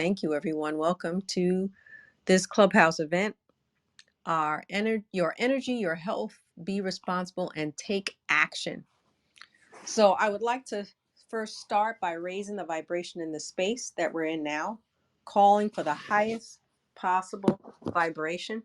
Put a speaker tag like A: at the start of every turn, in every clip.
A: Thank you, everyone. Welcome to this Clubhouse event. Your energy, your health, be responsible and take action. So I would like to first start by raising the vibration in the space that we're in now, calling for the highest possible vibration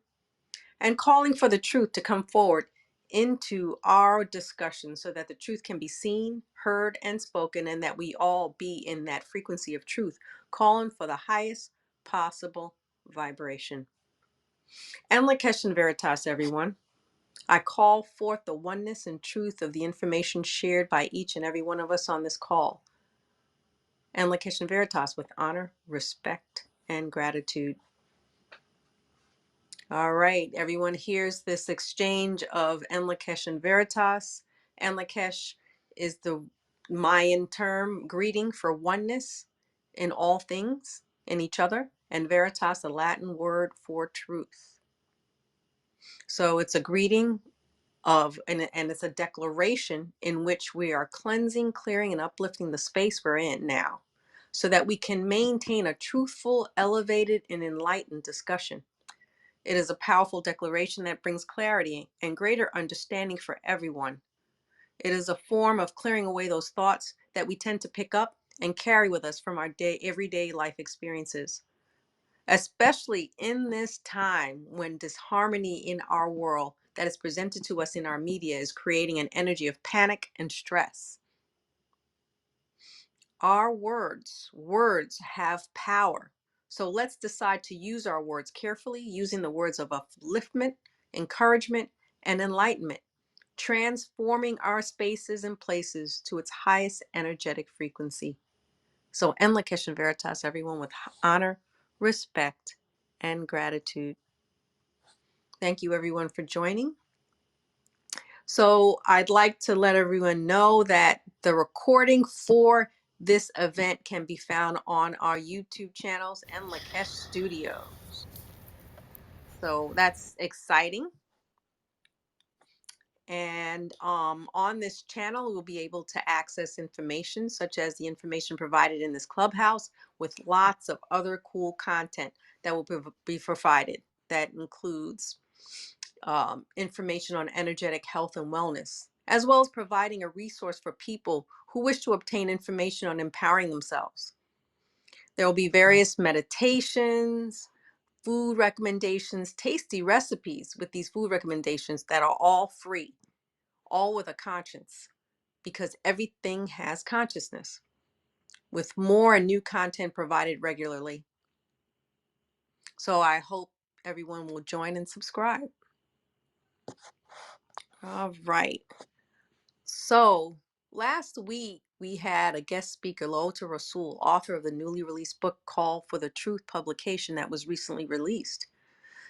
A: and calling for the truth to come forward into our discussion so that the truth can be seen, heard, and spoken, and that we all be in that frequency of truth, calling for the highest possible vibration. And Lakesh and Veritas, everyone. I call forth the oneness and truth of the information shared by each and every one of us on this call. And Lakesh and Veritas with honor, respect, and gratitude. All right, everyone hears this exchange of Enlakesh and Veritas. Enlakesh is the Mayan term greeting for oneness in all things, in each other, and Veritas, a Latin word for truth. So it's a greeting of, and it's a declaration in which we are cleansing, clearing, and uplifting the space we're in now so that we can maintain a truthful, elevated, and enlightened discussion. It is a powerful declaration that brings clarity and greater understanding for everyone. It is a form of clearing away those thoughts that we tend to pick up and carry with us from our everyday life experiences, especially in this time when disharmony in our world that is presented to us in our media is creating an energy of panic and stress. Our words have power. So let's decide to use our words carefully, using the words of upliftment, encouragement, and enlightenment, transforming our spaces and places to its highest energetic frequency. So Enlakesh and Veritas, everyone, with honor, respect, and gratitude. Thank you, everyone, for joining. So I'd like to let everyone know that the recording for this event can be found on our YouTube channels and Lakesh Studios. So that's exciting. And on this channel, we'll be able to access information such as the information provided in this Clubhouse with lots of other cool content that will be provided. That includes information on energetic health and wellness, as well as providing a resource for people who wish to obtain information on empowering themselves. There will be various meditations, food recommendations, tasty recipes with these food recommendations that are all free, all with a conscience, because everything has consciousness, with more and new content provided regularly. So I hope everyone will join and subscribe. All right. So last week we had a guest speaker, Lota Rasul, author of the newly released book Call for the Truth publication that was recently released.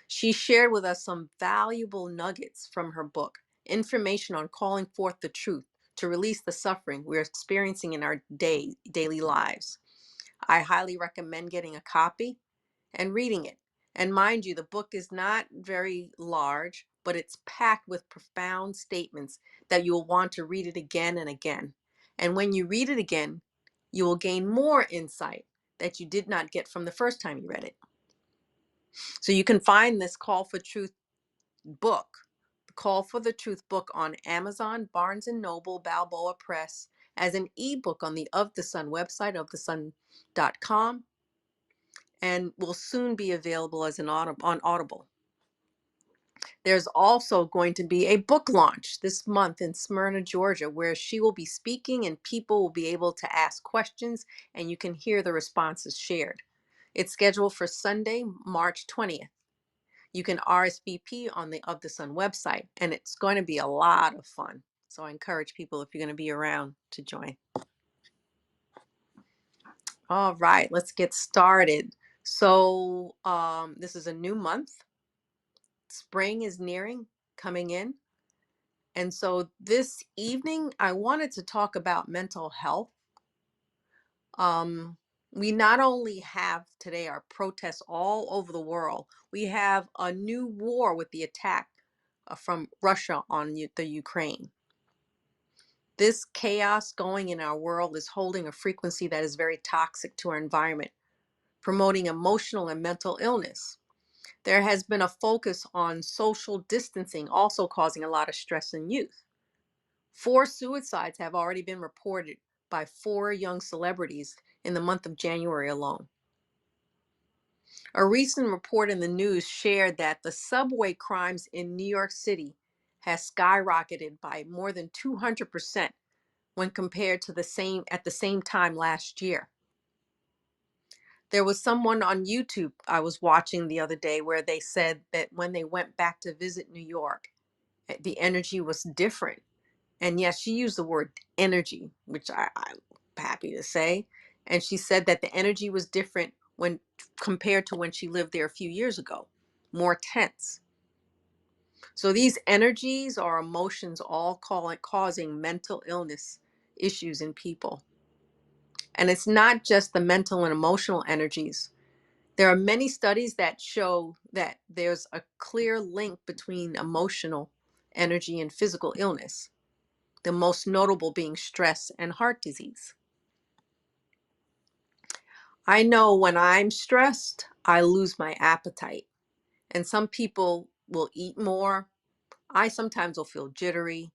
A: She shared with us some valuable nuggets from her book, information on calling forth the truth to release the suffering we're experiencing in our daily lives. I highly recommend getting a copy and reading it. And mind you, the book is not very large, but it's packed with profound statements that you'll want to read it again and again. And when you read it again, you will gain more insight that you did not get from the first time you read it. So you can find this Call for Truth book, the Call for the Truth book, on Amazon, Barnes & Noble, Balboa Press, as an ebook on the Of the Sun website, ofthesun.com, and will soon be available as on Audible. There's also going to be a book launch this month in Smyrna, Georgia, where she will be speaking and people will be able to ask questions and you can hear the responses shared. It's scheduled for Sunday, March 20th. You can RSVP on the Of the Sun website, and it's going to be a lot of fun. So I encourage people, if you're going to be around, to join. All right, let's get started. So this is a new month. Spring is coming in. And so this evening, I wanted to talk about mental health. We not only have today our protests all over the world, we have a new war with the attack from Russia on the Ukraine. This chaos going in our world is holding a frequency that is very toxic to our environment, promoting emotional and mental illness. There has been a focus on social distancing, also causing a lot of stress in youth. 4 suicides have already been reported by 4 young celebrities in the month of January alone. A recent report in the news shared that the subway crimes in New York City has skyrocketed by more than 200% when compared to at the same time last year. There was someone on YouTube I was watching the other day where they said that when they went back to visit New York, the energy was different. And yes, she used the word energy, which I'm happy to say. And she said that the energy was different when compared to when she lived there a few years ago, more tense. So these energies or emotions all causing mental illness issues in people. And it's not just the mental and emotional energies. There are many studies that show that there's a clear link between emotional energy and physical illness, the most notable being stress and heart disease. I know when I'm stressed, I lose my appetite. And some people will eat more. I sometimes will feel jittery.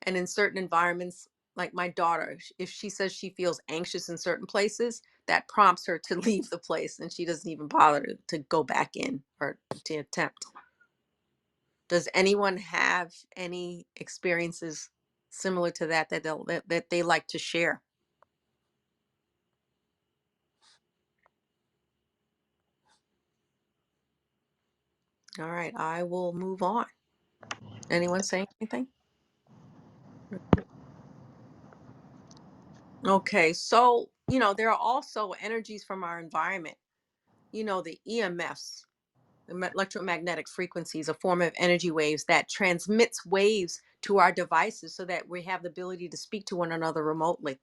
A: And in certain environments, like my daughter, if she says she feels anxious in certain places, that prompts her to leave the place and she doesn't even bother to go back in or to attempt. Does anyone have any experiences similar to that they like to share? All right, I will move on. Anyone saying anything? Okay, so, there are also energies from our environment. The EMFs, the electromagnetic frequencies, a form of energy waves that transmits waves to our devices so that we have the ability to speak to one another remotely.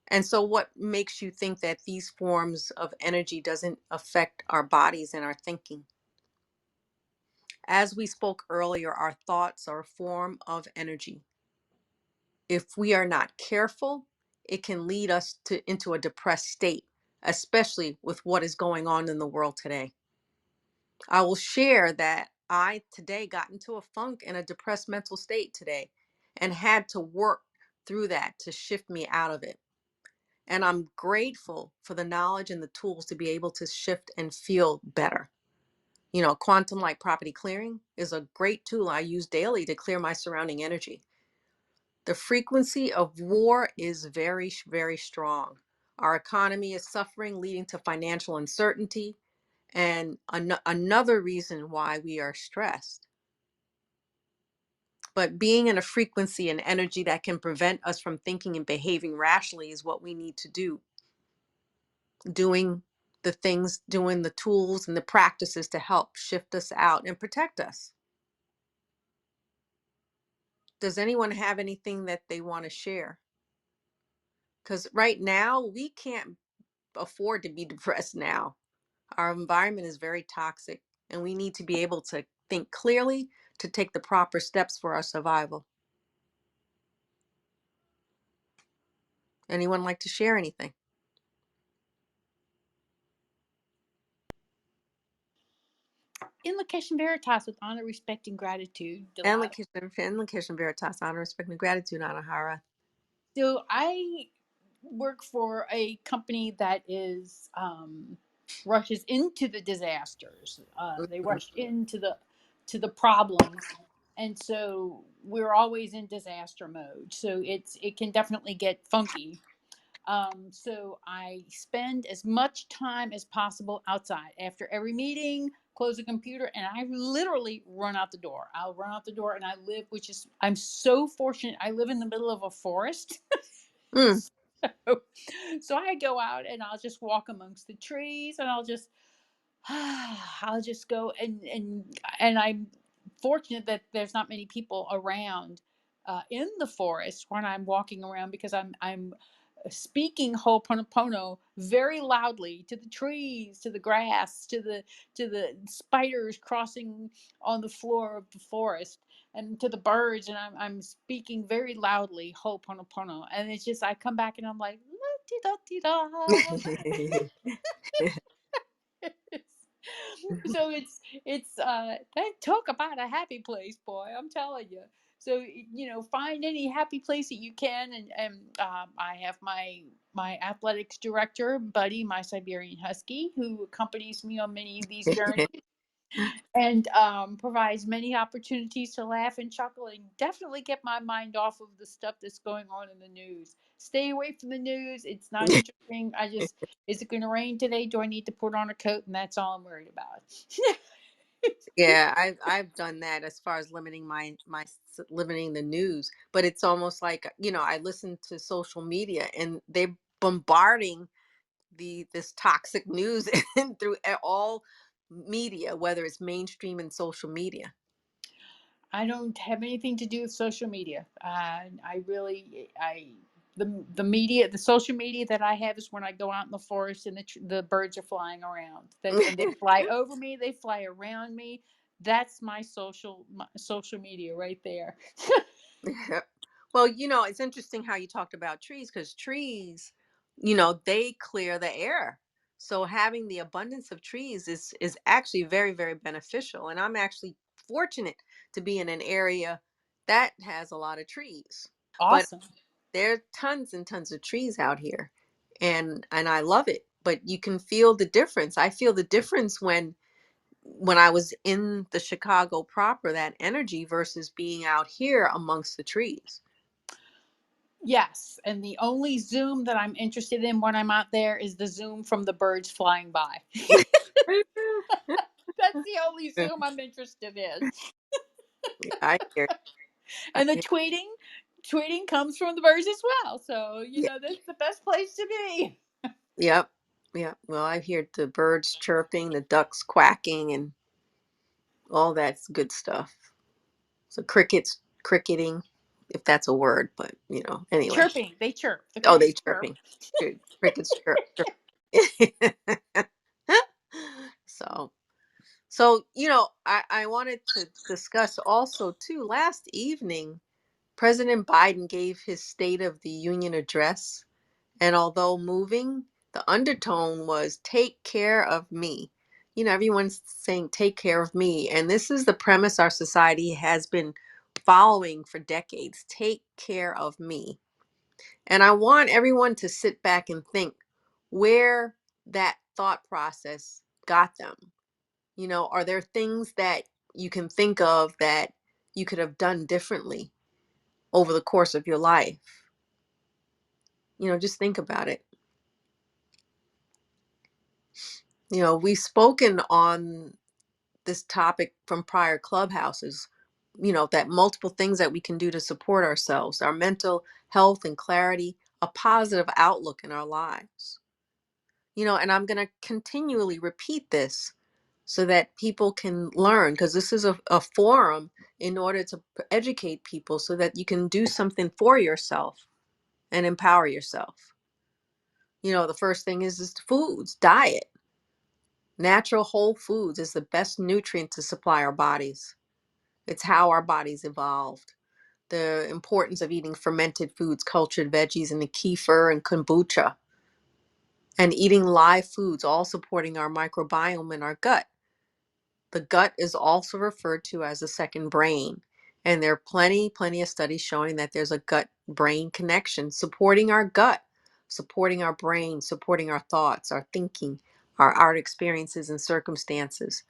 A: And so what makes you think that these forms of energy doesn't affect our bodies and our thinking? As we spoke earlier, our thoughts are a form of energy. If we are not careful, it can lead us into a depressed state, especially with what is going on in the world today. I will share that I today got into a funk and a depressed mental state today and had to work through that to shift me out of it. And I'm grateful for the knowledge and the tools to be able to shift and feel better. Quantum light property clearing is a great tool I use daily to clear my surrounding energy. The frequency of war is very, very strong. Our economy is suffering, leading to financial uncertainty, and another reason why we are stressed. But being in a frequency and energy that can prevent us from thinking and behaving rationally is what we need to do. Doing the things, doing the tools and the practices to help shift us out and protect us. Does anyone have anything that they want to share? Because right now, we can't afford to be depressed now. Our environment is very toxic, and we need to be able to think clearly to take the proper steps for our survival. Anyone like to share anything?
B: Invocation Veritas with honor, respect, and gratitude,
A: And
B: Delilah.
A: Lakeisha Veritas, honor, respect, and gratitude, Anahara.
B: So I work for a company that is rushes into the disasters. They rush into the problems, and so we're always in disaster mode. So it can definitely get funky. So I spend as much time as possible outside. After every meeting, close the computer, and I literally run out the door. I'll run out the door, and I'm so fortunate. I live in the middle of a forest.
A: Mm.
B: so, so I go out and I'll just walk amongst the trees, and I'll just go and I'm fortunate that there's not many people around in the forest when I'm walking around, because I'm speaking Ho'oponopono very loudly to the trees, to the grass, to the spiders crossing on the floor of the forest, and to the birds, and I'm speaking very loudly Ho'oponopono, and it's just I come back and I'm like la-di-da-di-da. So that talk about a happy place, boy. I'm telling you. So find any happy place that you can, and I have my athletics director, Buddy, my Siberian Husky, who accompanies me on many of these journeys and provides many opportunities to laugh and chuckle and definitely get my mind off of the stuff that's going on in the news. Stay away from the news. It's not interesting. Is it going to rain today? Do I need to put on a coat? And that's all I'm worried about.
A: Yeah, I've done that as far as limiting limiting the news, but it's almost like, I listen to social media and they're bombarding this toxic news and through all media, whether it's mainstream and social media.
B: I don't have anything to do with social media. The media, the social media that I have is when I go out in the forest and the birds are flying around. And they fly over me, they fly around me. That's my social media right there.
A: Well, it's interesting how you talked about trees, because trees, they clear the air. So having the abundance of trees is actually very, very beneficial. And I'm actually fortunate to be in an area that has a lot of trees. But
B: Awesome.
A: there are tons and tons of trees out here. And I love it. But you can feel the difference. I feel the difference when I was in the Chicago proper, that energy versus being out here amongst the trees.
B: Yes, and the only Zoom that I'm interested in when I'm out there is the Zoom from the birds flying by. That's the only Zoom I'm interested in.
A: I hear. I
B: And the
A: hear.
B: tweeting comes from the birds as well. So,
A: Yeah.
B: that's the best place to be.
A: Yep. Yep. Well, I hear the birds chirping, the ducks quacking, and all that's good stuff. So crickets cricketing, if that's a word, but anyway.
B: Chirping, they chirp. The
A: Oh, they
B: crickets chirp.
A: chirping. Good. Crickets chirp. so I wanted to discuss also too. Last evening, President Biden gave his State of the Union address. And although moving, the undertone was take care of me. Everyone's saying take care of me. And this is the premise our society has been following for decades: take care of me. And I want everyone to sit back and think where that thought process got them. Are there things that you can think of that you could have done differently over the course of your life? Just think about it. We've spoken on this topic from prior clubhouses, that multiple things that we can do to support ourselves, our mental health and clarity, a positive outlook in our lives. And I'm going to continually repeat this so that people can learn, because this is a forum in order to educate people so that you can do something for yourself and empower yourself. The first thing is foods, diet. Natural whole foods is the best nutrient to supply our bodies. It's how our bodies evolved. The importance of eating fermented foods, cultured veggies, and the kefir and kombucha, and eating live foods, all supporting our microbiome in our gut. The gut is also referred to as a second brain. And there are plenty of studies showing that there's a gut brain connection, supporting our gut, supporting our brain, supporting our thoughts, our thinking, our art experiences and circumstances.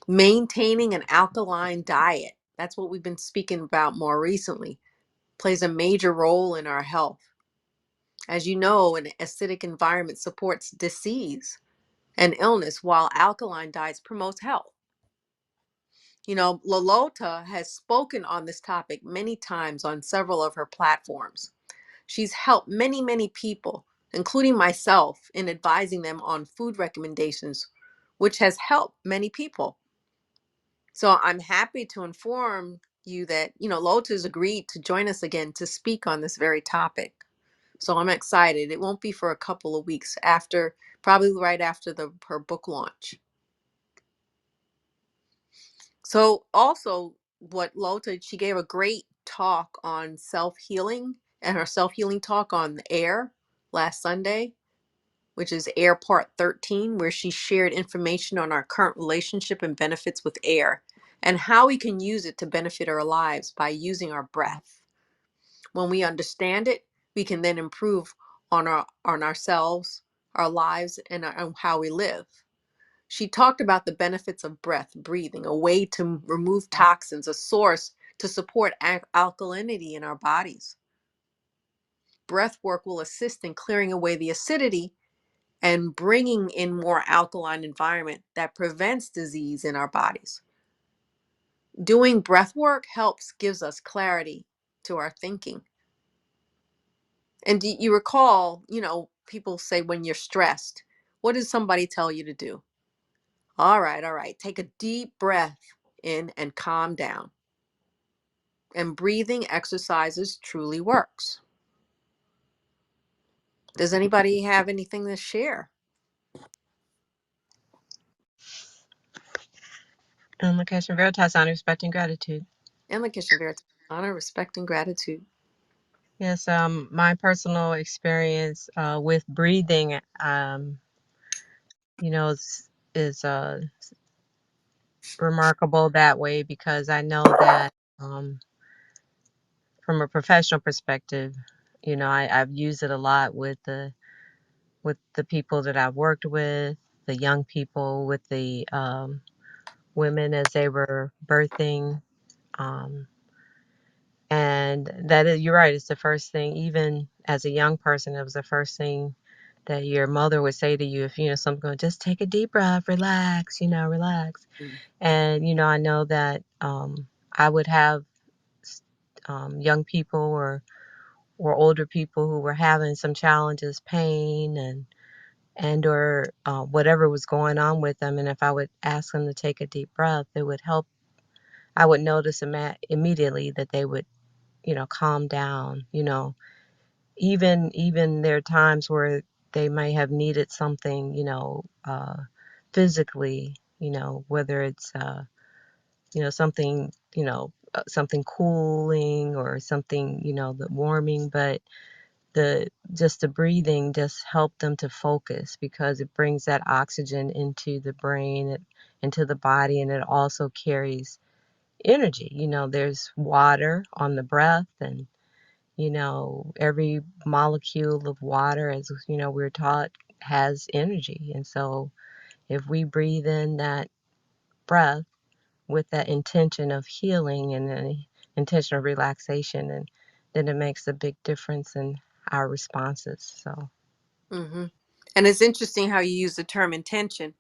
A: Maintaining an alkaline diet, that's what we've been speaking about more recently, plays a major role in our health. As you know, an acidic environment supports disease and illness, while alkaline diets promote health. Lolota has spoken on this topic many times on several of her platforms. She's helped many, many people, including myself, in advising them on food recommendations, which has helped many people. So I'm happy to inform you that, Lota's agreed to join us again to speak on this very topic. So I'm excited. It won't be for a couple of weeks after, probably right after her book launch. So also what Lota, she gave a great talk on self-healing, and her self-healing talk on the air last Sunday. which is air part 13, where she shared information on our current relationship and benefits with air and how we can use it to benefit our lives by using our breath. When we understand it, we can then improve on ourselves, our lives, and on how we live. She talked about the benefits of breath, breathing, a way to remove toxins, a source to support alkalinity in our bodies. Breath work will assist in clearing away the acidity and bringing in more alkaline environment that prevents disease in our bodies. Doing breath work helps, gives us clarity to our thinking. And do you recall, people say when you're stressed, what does somebody tell you to do? All right. Take a deep breath in and calm down. And breathing exercises truly works. Does anybody have anything to share?
C: Location Veritas, honor, respect, and gratitude.
A: In the kitchen, Veritas, honor, respect, and gratitude.
C: Yes, my personal experience with breathing, is remarkable that way because I know that from a professional perspective, I've used it a lot with the people that I've worked with, the young people, with the women as they were birthing. Um, And you're right, it's the first thing, even as a young person, it was the first thing that your mother would say to you if, something going, just take a deep breath, relax, relax.
A: Mm,
C: And, I know that I would have young people or older people who were having some challenges, pain and or whatever was going on with them. And if I would ask them to take a deep breath, it would help. I would notice immediately that they would, calm down, even there are times where they might have needed something, physically, whether it's something, something cooling or something, the warming, but the breathing just helped them to focus because it brings that oxygen into the brain, into the body, and it also carries energy. There's water on the breath, and every molecule of water, as we're taught, has energy. And so if we breathe in that breath with that intention of healing and an intention of relaxation, and then it makes a big difference in our responses. So
A: mm-hmm. And it's interesting how you use the term intention,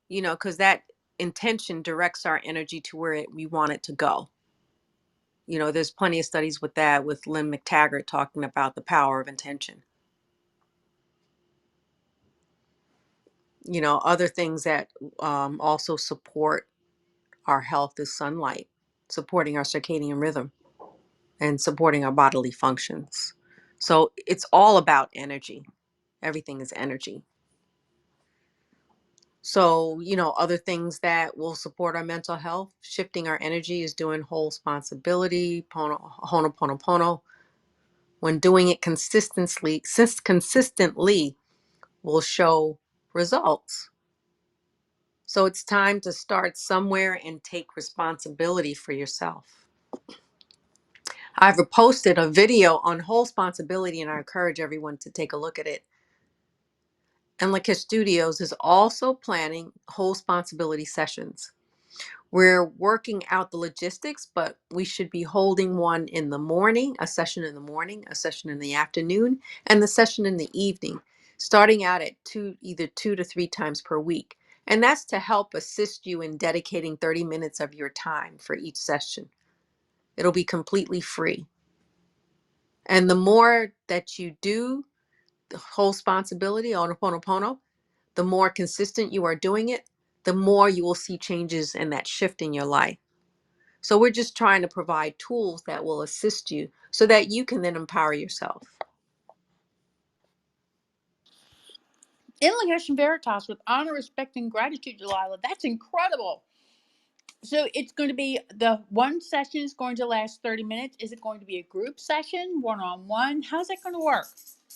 A: because that intention directs our energy to where we want it to go. There's plenty of studies with that, with Lynn McTaggart talking about the power of intention. Other things that also support our health is sunlight, supporting our circadian rhythm and supporting our bodily functions. So it's all about energy. Everything is energy. So, other things that will support our mental health, shifting our energy is doing whole responsibility, honoponopono. When doing it consistently will show results. So it's time to start somewhere and take responsibility for yourself. I've posted a video on whole responsibility and I encourage everyone to take a look at it. And Lakesh Studios is also planning whole responsibility sessions. We're working out the logistics, but we should be holding one in the morning, a session in the morning, a session in the afternoon, and the session in the evening, starting out at either 2 to 3 times per week. And that's to help assist you in dedicating 30 minutes of your time for each session. It'll be completely free. And the more that you do the whole responsibility on Ho'oponopono, the more consistent you are doing it, the more you will see changes and that shift in your life. So we're just trying to provide tools that will assist you so that you can then empower yourself.
B: In Location Veritas with honor, respect, and gratitude, Delilah. That's incredible. So it's going to be the one session is going to last 30 minutes. Is it going to be a group session, one-on-one? How's that going to work?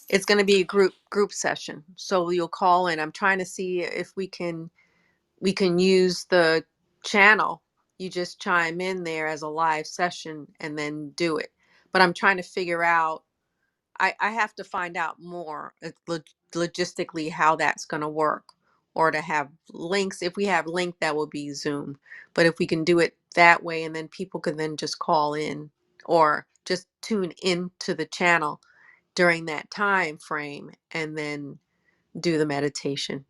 A: It's going to be a group session. So you'll call in. I'm trying to see if we can use the channel. You just chime in there as a live session and then do it. But I'm trying to figure out, I have to find out more logistically how that's going to work, or to have links. If we have link, that will be Zoom. But if we can do it that way, and then people can then just call in or just tune in to the channel during that time frame and then do the meditation.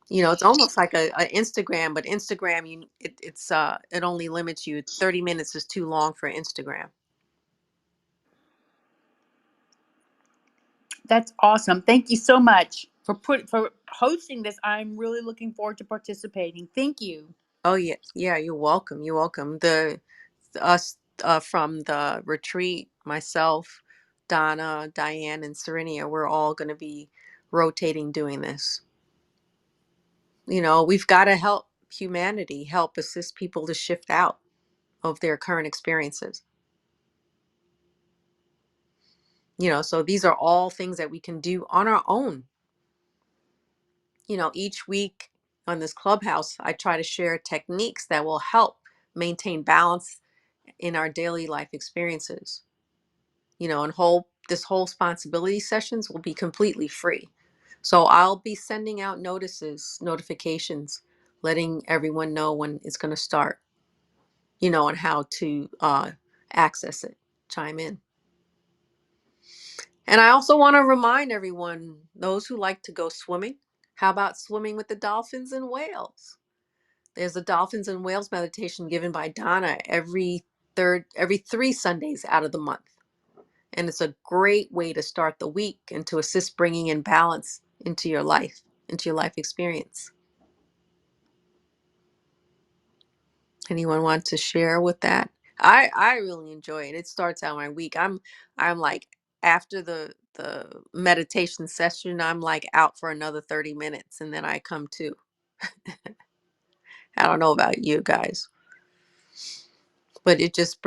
A: It's almost like a Instagram, but Instagram, it only limits you. 30 minutes is too long for Instagram.
B: That's awesome. Thank you so much for hosting this. I'm really looking forward to participating. Thank you.
A: Oh yeah, yeah, you're welcome. You're welcome. The us from the retreat, myself, Donna, Diane, and Serenia, we're all going to be rotating doing this. We've got to help humanity, help assist people to shift out of their current experiences. So these are all things that we can do on our own. Each week on this Clubhouse, I try to share techniques that will help maintain balance in our daily life experiences. And this whole responsibility sessions will be completely free. So I'll be sending out notifications, letting everyone know when it's going to start, and how to access it, chime in. And I also want to remind everyone, those who like to go swimming, how about swimming with the dolphins and whales? There's a dolphins and whales meditation given by Donna every 3 Sundays out of the month. And it's a great way to start the week and to assist bringing in balance into your life experience. Anyone want to share with that? I really enjoy it. It starts out my week. I'm like, after the meditation session, I'm like out for another 30 minutes and then I come to. I don't know about you guys, but it just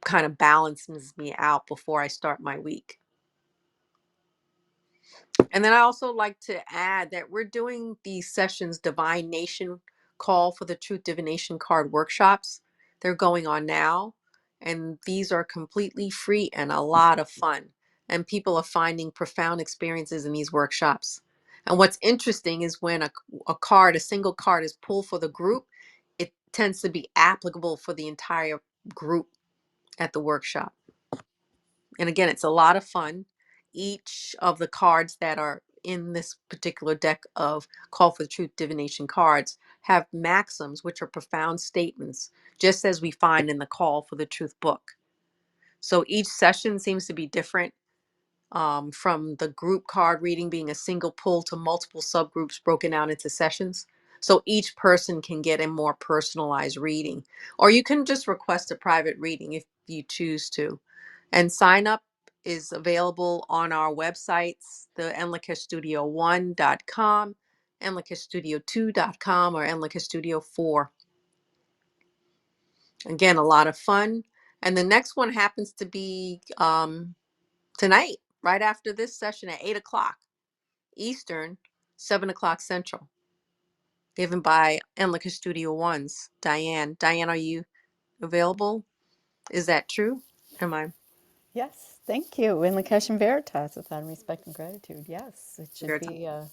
A: kind of balances me out before I start my week. And then I also like to add that we're doing these sessions, Divine Nation Call for the Truth Divination Card workshops. They're going on now. And these are completely free and a lot of fun. And people are finding profound experiences in these workshops. And what's interesting is when a single card is pulled for the group, it tends to be applicable for the entire group at the workshop. And again, it's a lot of fun. Each of the cards that are in this particular deck of Call for the Truth Divination cards have maxims, which are profound statements, just as we find in the Call for the Truth book. So each session seems to be different, from the group card reading being a single pull to multiple subgroups broken out into sessions. So each person can get a more personalized reading, or you can just request a private reading if you choose to. And sign up is available on our websites, the enlikestudio1.com, enlikestudio2.com, or enlikestudio4. Again, a lot of fun. And the next one happens to be tonight, right after this session at 8 o'clock Eastern, 7 o'clock Central, given by Enlika Studio One's Diane. Diane, are you available? Is that true? Am I?
D: Yes, thank you. In Lakesh and Veritas, with on respect and gratitude. Yes, it should
A: Your time.
D: be a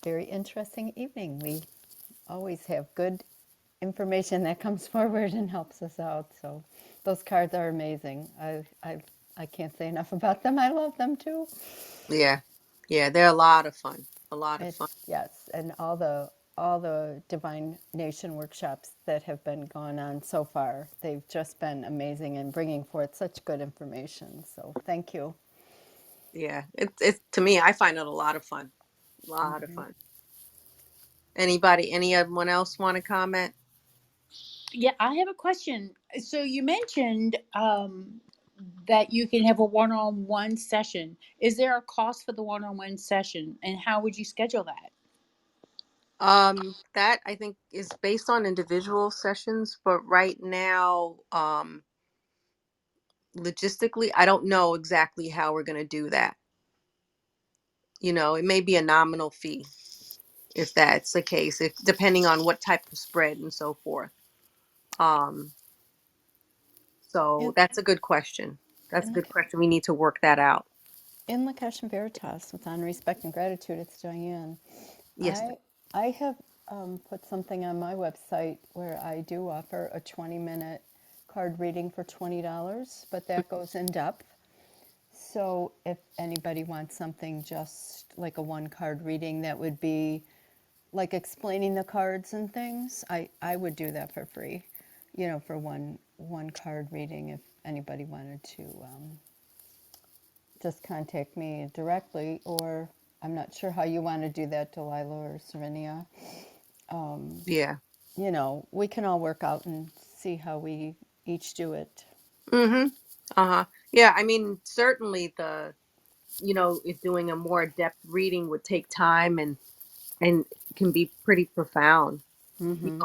D: very interesting evening. We always have good information that comes forward and helps us out. So those cards are amazing. I can't say enough about them. I love them too.
A: Yeah. Yeah, they're a lot of fun. A lot of fun.
D: It's yes, and all the Divine Nation workshops that have been going on so far, they've just been amazing and bringing forth such good information. So thank you.
A: Yeah. It's to me, I find it a lot of fun. A lot of fun. Anyone else want to comment?
B: Yeah, I have a question. So you mentioned that you can have a one-on-one session. Is there a cost for the one-on-one session, and how would you schedule that?
A: That I think is based on individual sessions, but right now, logistically, I don't know exactly how we're going to do that. It may be a nominal fee if that's the case, if depending on what type of spread and so forth. So
D: In,
A: that's a good question. That's a
D: in,
A: good question. We need to work that out.
D: in Lakesh and Veritas with Honor, Respect, and Gratitude, it's Diane.
A: Yes.
D: I have put something on my website where I do offer a 20-minute card reading for $20, but that goes in depth. So if anybody wants something just like a one card reading that would be like explaining the cards and things, I would do that for free, for one card reading if anybody wanted to just contact me directly, or I'm not sure how you want to do that, Delilah or Serenia.
A: Yeah.
D: We can all work out and see how we each do it.
A: Mm-hmm. Uh-huh. Yeah, I mean, certainly if doing a more depth reading would take time and can be pretty profound.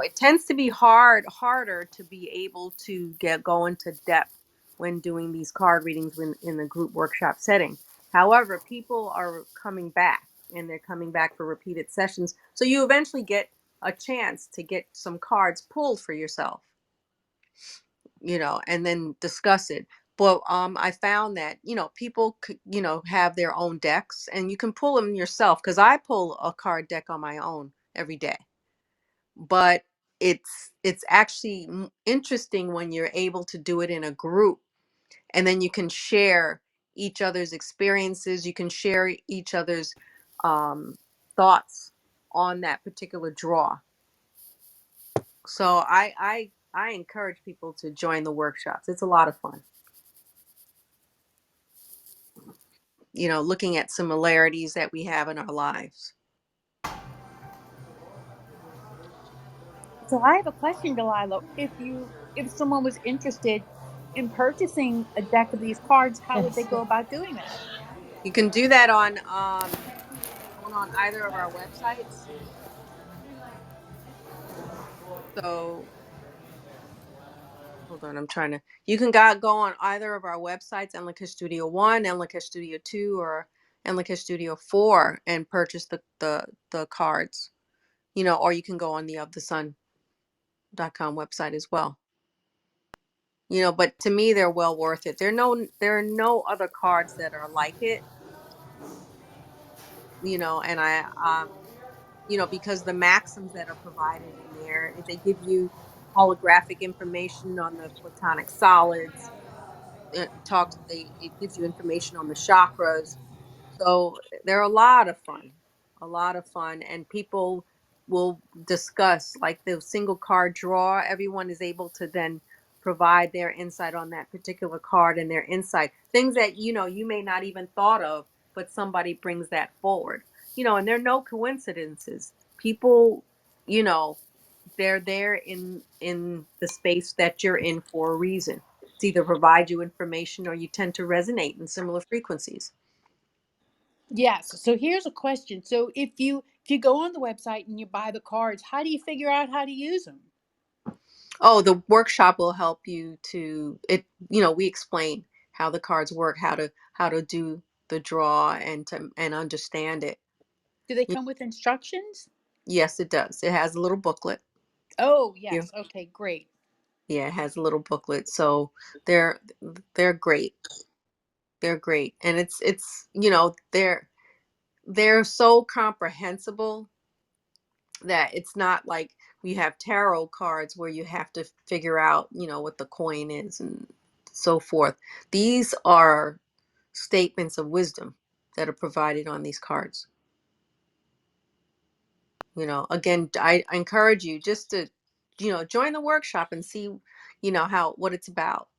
A: It tends to be harder to be able to go into depth when doing these card readings in the group workshop setting. However, people are coming back and they're coming back for repeated sessions. So you eventually get a chance to get some cards pulled for yourself, and then discuss it. But I found that, people could, have their own decks and you can pull them yourself, because I pull a card deck on my own every day. But it's actually interesting when you're able to do it in a group, and then you can share each other's experiences, you can share each other's thoughts on that particular draw. So I encourage people to join the workshops. It's a lot of fun, looking at similarities that we have in our lives.
B: So I have a question, Delilah. If someone was interested in purchasing a deck of these cards, how would they
D: Yes.
B: go about doing that?
A: You can do that on either of our websites. So hold on, you can go on either of our websites, Enlica Studio 1, Enlica Studio 2, or Enlica Studio 4, and purchase the cards, or you can go on the ofthesun.com website as well. But to me, they're well worth it. There are no other cards that are like it, and because the maxims that are provided in there, they give you holographic information on the platonic solids. It gives you information on the chakras. So they're a lot of fun, and people will discuss like the single card draw. Everyone is able to then provide their insight on that particular card and their insight, things that you may not even thought of, but somebody brings that forward. And there are no coincidences. People, you know they're there in the space that you're in for a reason. It's either provide you information or you tend to resonate in similar frequencies.
B: Yes. So here's a question. So if you go on the website and you buy the cards, how do you figure out how to use them?
A: Oh, the workshop will help you to it. We explain how the cards work, how to do the draw, and understand it.
B: Do they
A: Y-
B: come with instructions?
A: Yes, it does. It has a little booklet.
B: Oh,
A: Yeah,
B: yes. Okay, great.
A: yeah, it has a little booklet. So they're they're great. They're great, and it's they're so comprehensible that it's not like we have tarot cards where you have to figure out, what the coin is and so forth. These are statements of wisdom that are provided on these cards. Again, I encourage you just to, join the workshop and see, what it's about.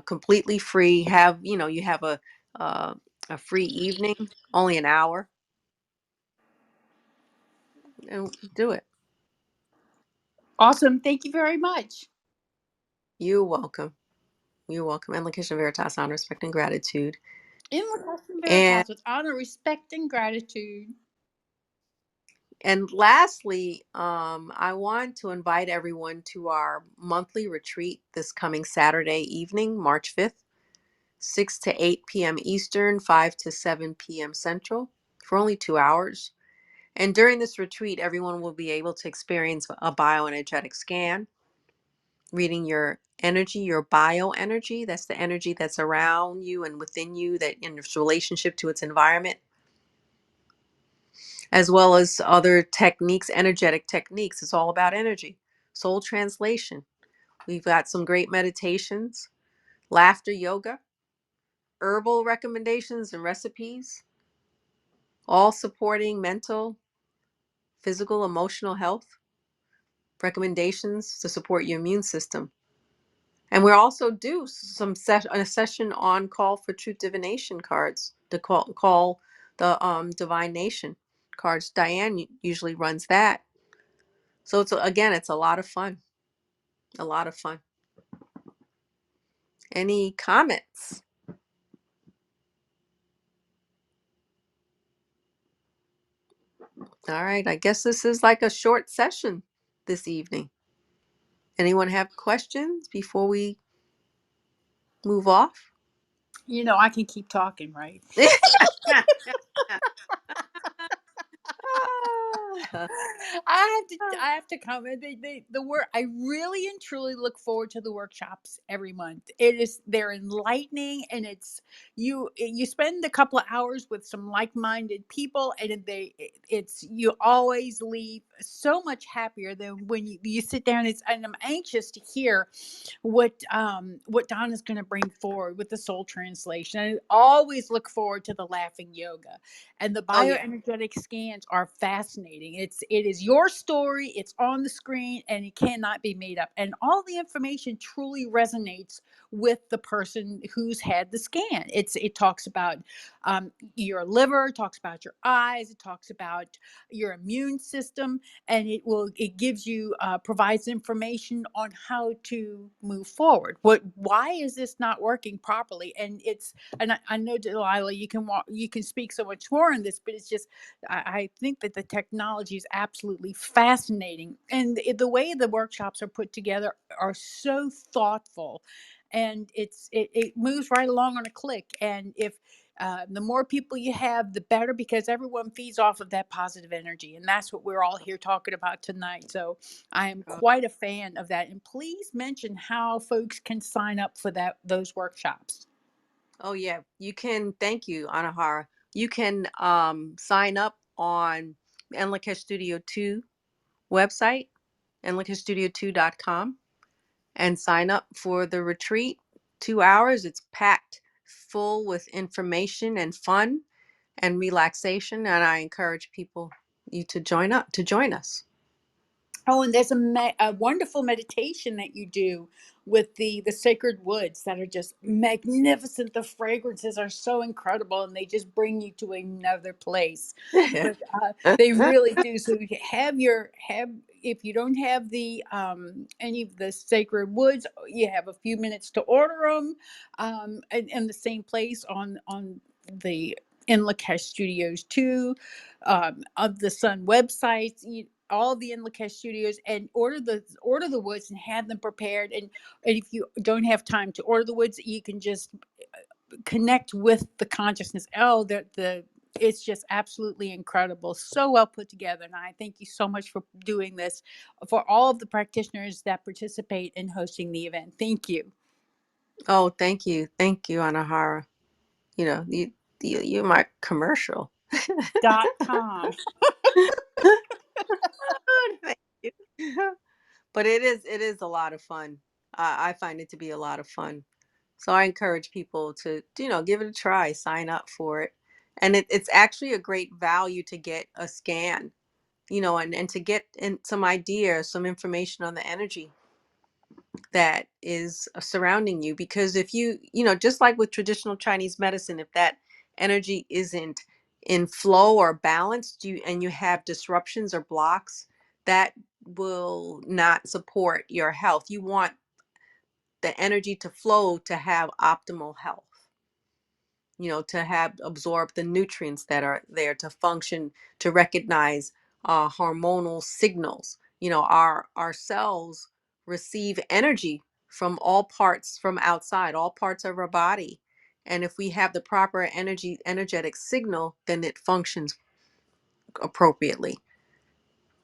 A: Completely free. You have uh, a free evening, only an hour, and do it.
B: Awesome. Thank you very much.
A: You're welcome. You're welcome. And Lakeisha Veritas on respect and gratitude.
B: In La Custom
A: And
B: Veritas with honor, respect, and gratitude.
A: And lastly, I want to invite everyone to our monthly retreat this coming Saturday evening, March 5th, 6 to 8 p.m. Eastern, 5 to 7 p.m. Central, for only 2 hours. And during this retreat, everyone will be able to experience a bioenergetic scan, reading your energy, your bioenergy. That's the energy that's around you and within you, that in its relationship to its environment, as well as other techniques, energetic techniques. It's all about energy. Soul translation. We've got some great meditations, laughter yoga, herbal recommendations and recipes, all supporting mental, physical, emotional health, recommendations to support your immune system. And we also do a session on call for truth divination cards, to call the divine nation cards. Diane usually runs that. So it's a lot of fun. A lot of fun. Any comments? All right, I guess this is like a short session this evening. Anyone have questions before we move off?
B: You know, I can keep talking, right? I have to comment. The work. I really and truly look forward to the workshops every month. They're enlightening, and you spend a couple of hours with some like-minded people, and it's you always leave so much happier than when you sit down. And I'm anxious to hear what Donna's going to bring forward with the soul translation. I always look forward to the laughing yoga, and the
A: Oh yeah.
B: bioenergetic scans are fascinating. It is your story, it's on the screen, and it cannot be made up, and all the information truly resonates with the person who's had the scan. It talks about your liver, it talks about your eyes, it talks about your immune system, and it gives you provides information on how to move forward. Why is this not working properly? And I know, Delilah, you can speak so much more on this, but it's just I think that the technology is absolutely fascinating, and the way the workshops are put together are so thoughtful, and it moves right along on a click. And if the more people you have, the better, because everyone feeds off of that positive energy, and that's what we're all here talking about tonight. So I am quite a fan of that, and please mention how folks can sign up for those workshops.
A: Oh yeah, you can. Thank you, Anahara. You can sign up on Enlikesh Studio 2 website, enlikeshstudio2.com, and sign up for the retreat. 2 hours. It's packed full with information and fun and relaxation, and I encourage you to join us.
B: Oh, and there's a wonderful meditation that you do with the sacred woods that are just magnificent. The fragrances are so incredible, and they just bring you to another place. But they really do. So you have if you don't have the any of the sacred woods, you have a few minutes to order them, in the same place on the in Lakesh Studios too, of the Sun websites. All the Inlakesh studios, and order the woods and have them prepared. And if you don't have time to order the woods, you can just connect with the consciousness. Oh, the it's just absolutely incredible, so well put together. And I thank you so much for doing this for all of the practitioners that participate in hosting the event. Thank you.
A: Oh, thank you, Anahara. You know, you're my commercial.
B: .com.
A: Thank you. But it is a lot of fun. I find it to be a lot of fun. So I encourage people to, give it a try, sign up for it. And it's actually a great value to get a scan, and to get some idea, some information on the energy that is surrounding you. Because if just like with traditional Chinese medicine, if that energy isn't in flow or balanced, you have disruptions or blocks, that will not support your health. You want the energy to flow to have optimal health, to have absorb the nutrients that are there to function, to recognize hormonal signals. Our cells receive energy from all parts from outside, all parts of our body. And if we have the proper energetic signal, then it functions appropriately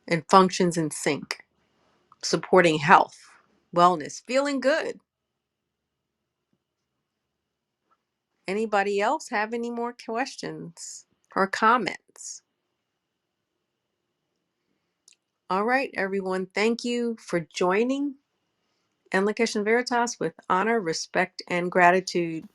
A: and functions in sync, supporting health, wellness, feeling good. Anybody else have any more questions or comments? All right, everyone. Thank you for joining Enlication Veritas with honor, respect, and gratitude.